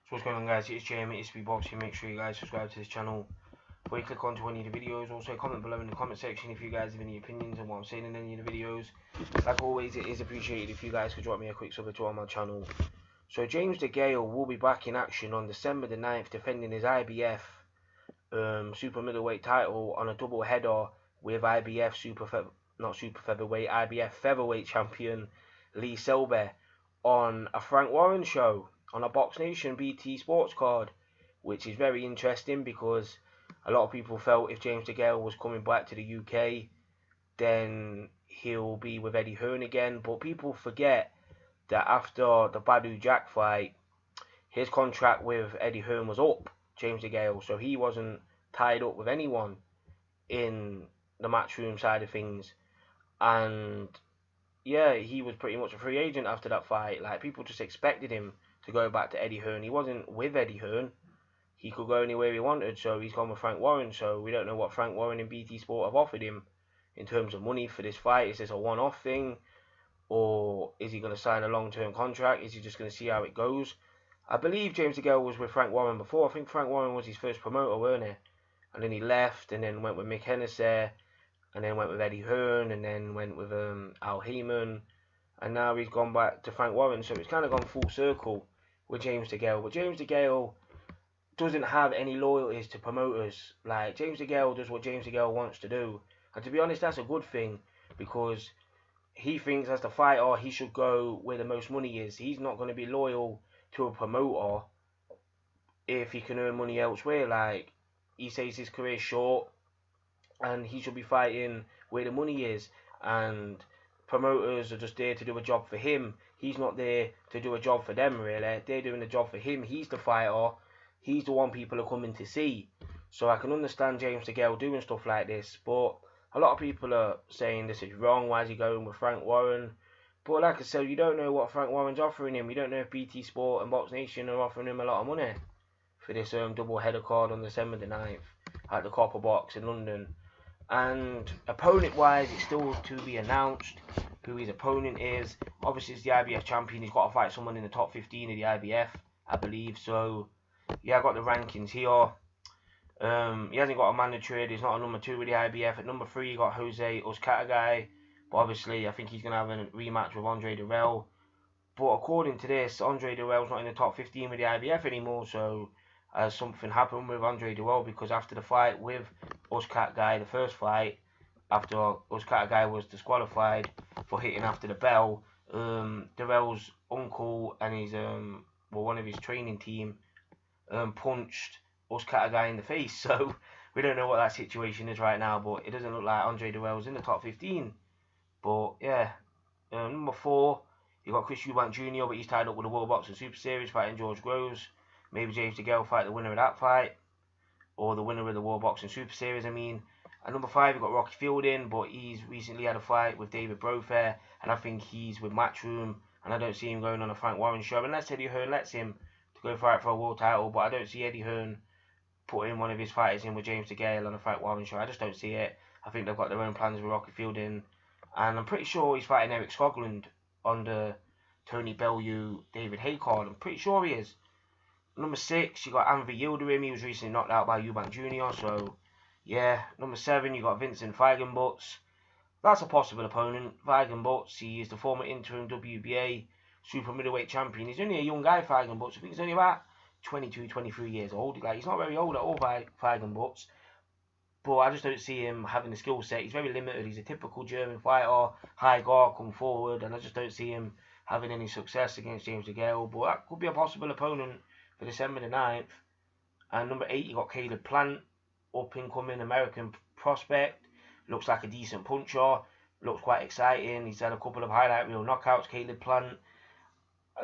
So what's going on, guys? It's Jamie, it's speedboxing. Make sure you guys subscribe to this channel before you click onto any of the videos. Also comment below in the comment section if you guys have any opinions on what I'm saying in any of the videos. Like always, it is appreciated if you guys could drop me a quick sub to on my channel. So James Degale will be back in action on December the 9th, defending his IBF super middleweight title on a double header with IBF IBF featherweight champion Lee Selby on a Frank Warren show on a Box Nation BT Sports card, which is very interesting because a lot of people felt if James Degale was coming back to the UK, then he'll be with Eddie Hearn again. But people forget that after the Badou Jack fight, his contract with Eddie Hearn was up, James Degale, so he wasn't tied up with anyone in the matchroom side of things. And yeah, he was pretty much a free agent after that fight. Like, people just expected him to go back to Eddie Hearn. He wasn't with Eddie Hearn. He could go anywhere he wanted, so he's gone with Frank Warren. So we don't know what Frank Warren and BT Sport have offered him in terms of money for this fight. Is this a one-off thing, or is he going to sign a long-term contract? Is he just going to see how it goes? I believe James Degale was with Frank Warren before. I think Frank Warren was his first promoter, weren't he? And then he left, and then went with Mick Hennessy, and then went with Eddie Hearn, and then went with Al Heyman, and now he's gone back to Frank Warren. So it's kind of gone full circle with James Degale. But James Degale doesn't have any loyalties to promoters. Like, James Degale does what James Degale wants to do, and to be honest, that's a good thing, because he thinks as the fighter he should go where the most money is. He's not going to be loyal to a promoter if he can earn money elsewhere. Like, he says his career's short and he should be fighting where the money is, and promoters are just there to do a job for him. He's not there to do a job for them, really. They're doing a job for him. He's the fighter. He's the one people are coming to see. So I can understand James Degale doing stuff like this, but a lot of people are saying this is wrong. Why is he going with Frank Warren? But like I said, you don't know what Frank Warren's offering him. You don't know if BT Sport and Box Nation are offering him a lot of money for this double header card on December the 9th at the Copper Box in London. And opponent-wise, it's still to be announced who his opponent is. Obviously, it's the IBF champion. He's got to fight someone in the top 15 of the IBF, I believe. So, yeah, I got the rankings here. He hasn't got a mandatory. He's not a number 2 with the IBF. At number 3, you got Jose Uzcategui. But obviously, I think he's going to have a rematch with Andre Dirrell. But according to this, Andre Dirrell's not in the top 15 with the IBF anymore. So, something happened with Andre Dirrell, because after the fight with Uzcategui, the first fight, after Uzcategui was disqualified for hitting after the bell, Dirrell's uncle and his one of his training team punched Uzcategui in the face. So we don't know what that situation is right now, but it doesn't look like Andre Dirrell's in the top 15. But yeah, number 4, you got Chris Eubank Jr., but he's tied up with the World Boxing Super Series fighting George Groves. Maybe James Degale fight the winner of that fight, or the winner of the World Boxing Super Series, I mean. At number 5, you've got Rocky Fielding, but he's recently had a fight with David Brofair, and I think he's with Matchroom, and I don't see him going on a Frank Warren show, unless Eddie Hearn lets him to go fight for a world title. But I don't see Eddie Hearn putting one of his fighters in with James Degale on a Frank Warren show. I just don't see it. I think they've got their own plans with Rocky Fielding, and I'm pretty sure he's fighting Eric Skoglund on the Tony Bellew, David Haye card. I'm pretty sure he is. Number 6, you got Anthony Yildirim. He was recently knocked out by Eubank Jr. So, yeah. Number 7, you got Vincent Feigenbutz. That's a possible opponent. Feigenbutz, he is the former interim WBA super middleweight champion. He's only a young guy, Feigenbutz. I think he's only about 22, 23 years old. Like, he's not very old at all, Feigenbutz. But I just don't see him having the skill set. He's very limited. He's a typical German fighter. High guard, come forward. And I just don't see him having any success against James Degale. But that could be a possible opponent for December the 9th. And number 8, you got Caleb Plant, up-and-coming American prospect. Looks like a decent puncher. Looks quite exciting. He's had a couple of highlight reel knockouts, Caleb Plant.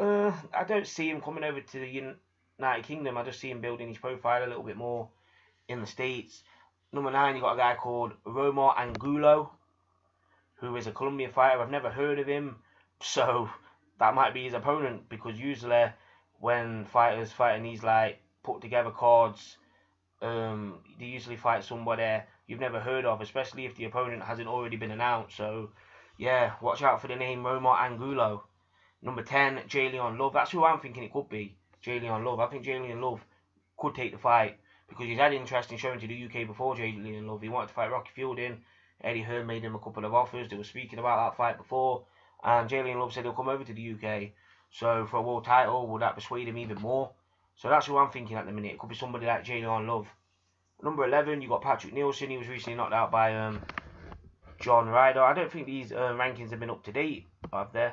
I don't see him coming over to the United Kingdom. I just see him building his profile a little bit more in the States. Number 9, you got a guy called Romar Angulo, who is a Colombian fighter. I've never heard of him, so that might be his opponent, because usually when fighters fighting these like put together cards, they usually fight somebody you've never heard of, especially if the opponent hasn't already been announced. So yeah, watch out for the name Romar Angulo. Number 10, Jalen Love. That's who I'm thinking it could be. Jalen Love. I think Jalen Love could take the fight because he's had interest in showing to the UK before. Jalen Love, he wanted to fight Rocky Fielding. Eddie Hearn made him a couple of offers. They were speaking about that fight before, and Jalen Love said he'll come over to the UK. So for a world title, would that persuade him even more? So that's who I'm thinking at the minute. It could be somebody like Jalen Love. Number 11, you got Patrick Nielsen. He was recently knocked out by John Ryder. I don't think these rankings have been up to date, have they?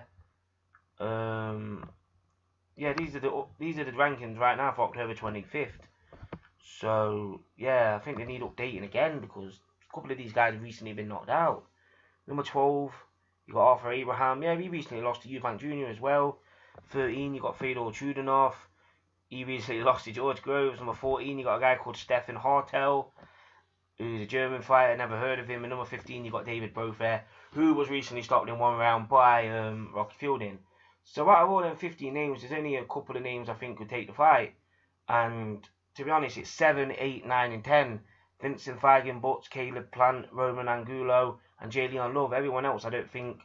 Yeah, these are the rankings right now for October 25th. So yeah, I think they need updating again because a couple of these guys have recently been knocked out. Number 12, you got Arthur Abraham. Yeah, he recently lost to Eubank Jr. as well. 13, you got Fedor Chudinov. He recently lost to George Groves. Number 14, you got a guy called Stefan Hartel, who's a German fighter, never heard of him. And number 15, you got David Bothair, who was recently stopped in one round by Rocky Fielding. So out of all them 15 names, there's only a couple of names I think could take the fight. And to be honest, it's 7, 8, 9, and 10. Vincent Feigen, Butts, Caleb Plant, Roman Angulo, and Jalen Love. Everyone else I don't think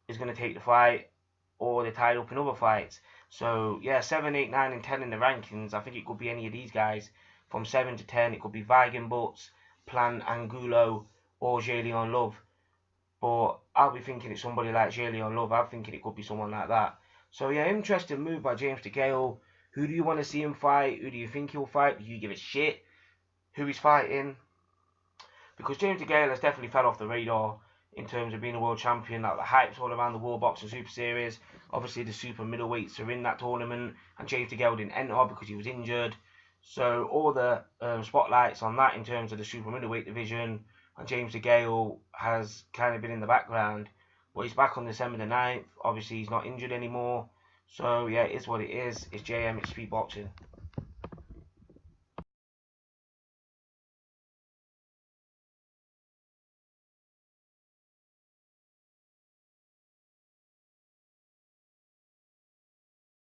is going to take the fight, or they're tied up in other fights. So yeah, 7, 8, 9, and 10 in the rankings. I think it could be any of these guys. From 7 to 10, it could be Feigen, Butts, Plant, Angulo, or Jalen Love. But I'll be thinking it's somebody like Jalen Love. I'm thinking it could be someone like that. So yeah, interesting move by James Degale. Who do you want to see him fight? Who do you think he'll fight? Do you give a shit who he's fighting? Because James Degale has definitely fell off the radar in terms of being a world champion. Like the hype's all around the World Boxing Super Series. Obviously the super middleweights are in that tournament, and James Degale didn't enter because he was injured. So all the spotlights on that in terms of the super middleweight division, and James Degale has kind of been in the background. But he's back on December the 9th. Obviously he's not injured anymore. So yeah, it is what it is. It's JM, it's Speed Boxing.